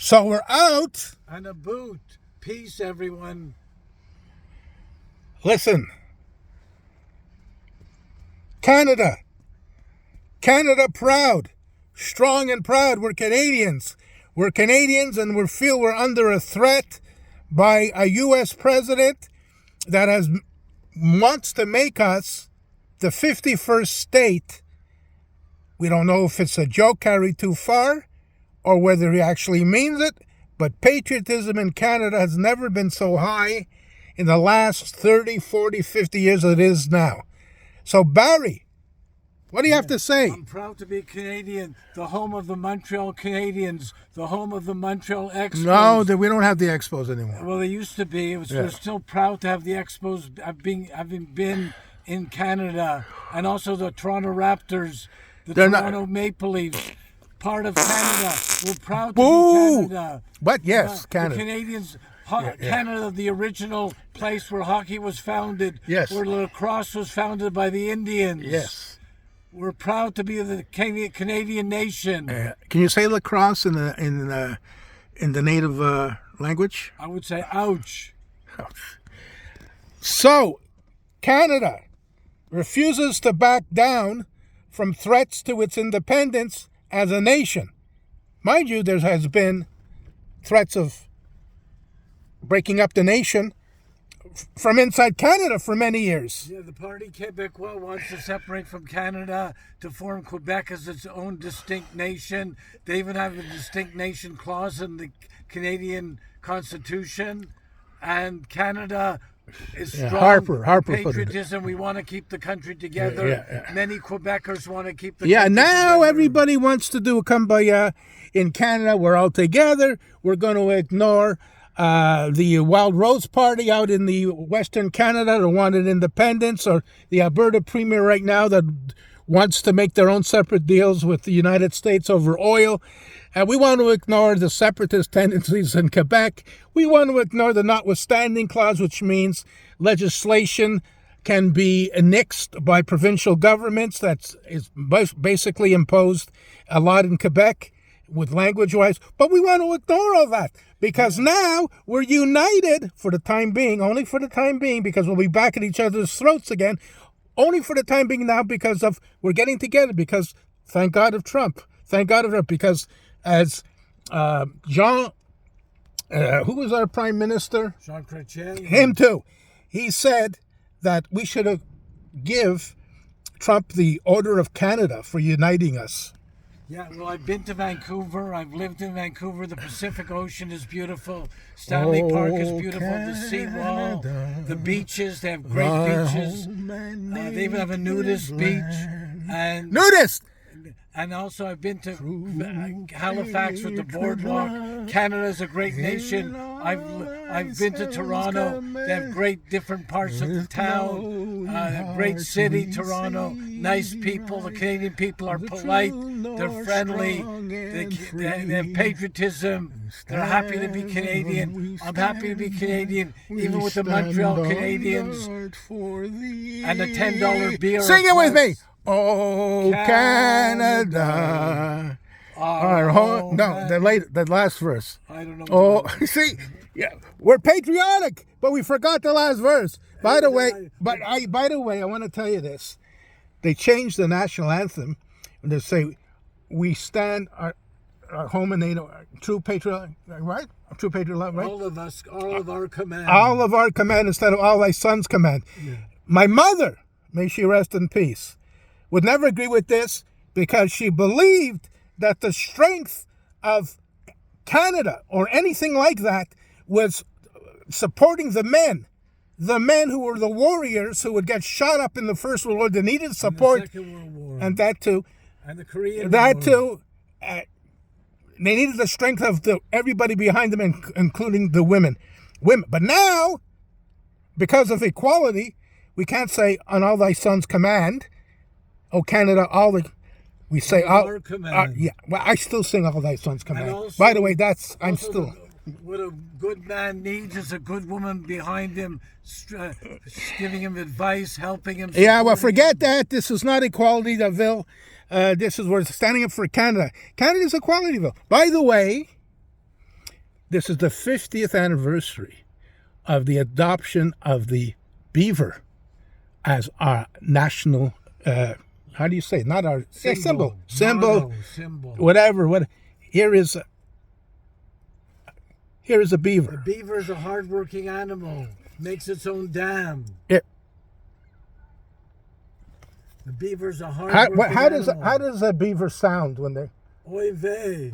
So we're out. And a boot. Peace, everyone. Listen. Canada. Canada proud. Strong and proud. We're Canadians. We're Canadians, and we feel we're under a threat by a U.S. president that wants to make us the 51st state. We don't know if it's a joke carried too far or whether he actually means it, but patriotism in Canada has never been so high in the last 30, 40, 50 years as it is now. So, Barry, what do you have to say? I'm proud to be Canadian, the home of the Montreal Canadiens, the home of the Montreal Expos. No, we don't have the Expos anymore. Well, they used to be. We're still proud to have the Expos, having been in Canada, and also the Toronto Raptors, the Toronto Maple Leafs, part of Canada. We're proud to be Canada. But yes, Canada. The Canadians, Canada, the original place where hockey was founded, where lacrosse was founded by the Indians. Yes. We're proud to be the Canadian nation. Can you say lacrosse in the native language? I would say ouch. Ouch. So, Canada refuses to back down from threats to its independence as a nation. Mind you, there has been threats of breaking up the nation from inside Canada for many years. Yeah, the Parti Québécois wants to separate from Canada to form Quebec as its own distinct nation. They even have a distinct nation clause in the Canadian Constitution. And Canada is strong. Harper patriotism. We want to keep the country together. Many Quebecers want to keep the country now together. Everybody wants to do a kumbaya in Canada. We're all together. We're going to ignore the Wild Rose Party out in the Western Canada that wanted independence, or the Alberta Premier right now that wants to make their own separate deals with the United States over oil. And we want to ignore the separatist tendencies in Quebec. We want to ignore the notwithstanding clause, which means legislation can be annexed by provincial governments. That is basically imposed a lot in Quebec with language-wise. But we want to ignore all that because now we're united for the time being, only for the time being, because we'll be back at each other's throats again, only for the time being now because of we're getting together because thank God of Trump. Thank God of Trump because as who was our prime minister? Jean Chrétien. Him too. He said that we should give Trump the Order of Canada for uniting us. Yeah, well, I've been to Vancouver. I've lived in Vancouver. The Pacific Ocean is beautiful. Stanley Park is beautiful. Canada, the seawall, the beaches. They have great beaches. They even have a nudist beach. And nudist! And also I've been to Halifax with the boardwalk. Canada is a great nation. I've been to Toronto. They have great different parts of the town. Great city, Toronto. Nice people. The Canadian people are polite. They're friendly. They have patriotism. They're happy to be Canadian. I'm happy to be Canadian, even with the Montreal Canadiens and the $10 beer. Sing it with me. Oh, Canada. The last verse. I don't know. Oh, see, we're patriotic, but we forgot the last verse. By the way, I want to tell you this. They changed the national anthem and they say, "We stand our home and native, true patriot, right? True patriot love, right? All of us, all of our command. All of our command instead of all thy sons' command." Yeah. My mother, may she rest in peace, would never agree with this because she believed that the strength of Canada or anything like that was supporting the men who were the warriors who would get shot up in the First World War. They needed support, and the Second World War, and that too, and the Korean War. Too. They needed the strength of everybody behind them, including the women. But now, because of equality, we can't say on all thy sons' command. Oh, Canada, we say all command. Well, I still sing all thy sons' command. Also, by the way, I'm still. What a good man needs is a good woman behind him, giving him advice, helping him. Yeah, well, forget that. This is not equality, Deville. We're standing up for Canada. Canada is equalityville. By the way, this is the 50th anniversary of the adoption of the beaver as our national, how do you say it? Not our symbol. Symbol. Whatever. Here is a beaver. The beaver is a hardworking animal. Makes its own dam. It, The beaver's a hardworking animal. how does a beaver sound when they? Oy vey.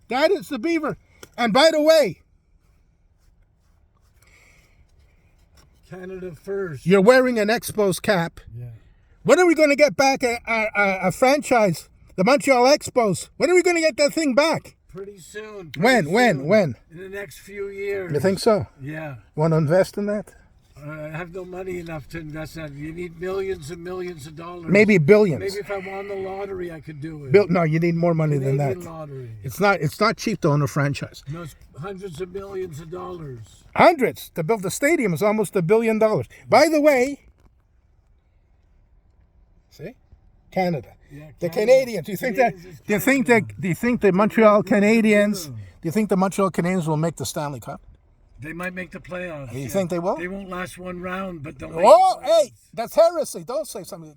That is the beaver. And by the way, Canada first. you're wearing an Expos cap. Yeah. When are we going to get back a franchise, the Montreal Expos? When are we going to get that thing back? Pretty soon. When? In the next few years. You think so? Yeah. Want to invest in that? I have no money enough to invest that. You need millions and millions of dollars. Maybe billions. Maybe if I won the lottery, I could do it. No, you need more money than that. Canadian lottery. It's not cheap to own a franchise. No, it's hundreds of millions of dollars. Hundreds. To build the stadium is almost $1 billion. By the way, see, Canada. Yeah, The Canada. Canadians. Do you think the Montreal Canadiens? Do you think the Montreal Canadiens will make the Stanley Cup? They might make the playoffs. You think they will? They won't last one round, but they'll make Oh, the hey, that's heresy. Don't say something.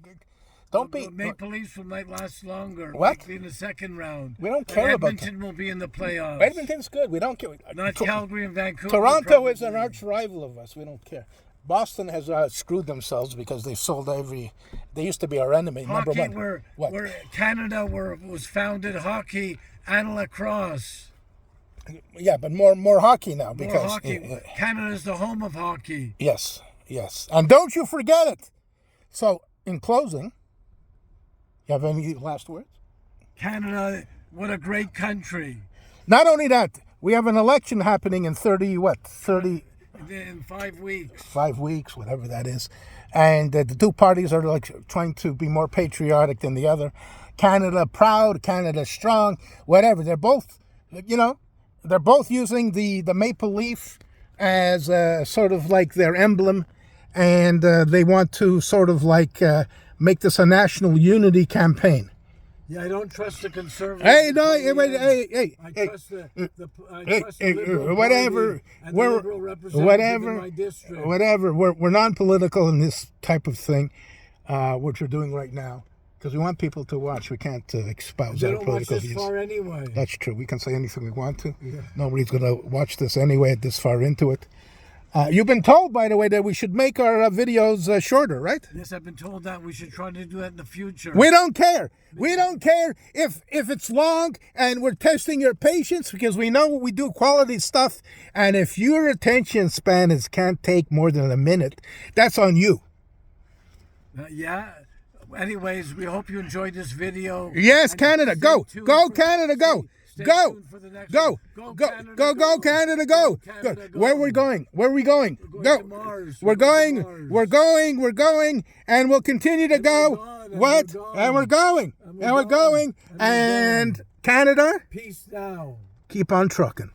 Don't be. Maple Leafs might last longer. What? Likely in the second round. We don't But care about Edmonton will be in the playoffs. Edmonton's good. We don't care. Not Calgary and Vancouver. Toronto is an probably. arch rival of us. We don't care. Boston has screwed themselves because they've sold every. They used to be our enemy. Hockey, number one. where Canada was founded hockey and lacrosse. Yeah, but more hockey now More because hockey. Canada's the home of hockey. yes, and don't you forget it. So, in closing, you have any last words? Canada, what a great country. Not only that, we have an election happening in 30 In 5 weeks. 5 weeks, whatever that is, and the two parties are like trying to be more patriotic than the other. Canada proud, Canada strong, whatever. They're both, they're both using the maple leaf as sort of like their emblem, and they want to sort of like make this a national unity campaign. Yeah, I don't trust the conservatives. Hey, no, I trust trust the Liberal whatever, Party and the Liberal representatives in my district. whatever. We're non-political in this type of thing, which we're doing right now, because we want people to watch. We can't espouse They our don't watch political this views. far anyway. That's true. We can say anything we want to. Yeah. Nobody's going to watch this anyway this far into it. You've been told, by the way, that we should make our videos shorter, right? Yes, I've been told that we should try to do that in the future. We don't care. We don't care if it's long, and we're testing your patience because we know we do quality stuff. And if your attention span can't take more than a minute, that's on you. Yeah. Anyways, we hope you enjoyed this video. Yes, And Canada, stay go, tuned go, for- Canada, go. stay Go, tuned for the next go, one. go, Canada, go, Canada, go. Canada, go. Where are we going? Where are we going? We're Go. going to Mars. We're going, we're going, and we'll continue to go. gone, and What? we're gone. And we're going, And and we're we're going. gone, and we're And Canada, Peace now. keep on trucking.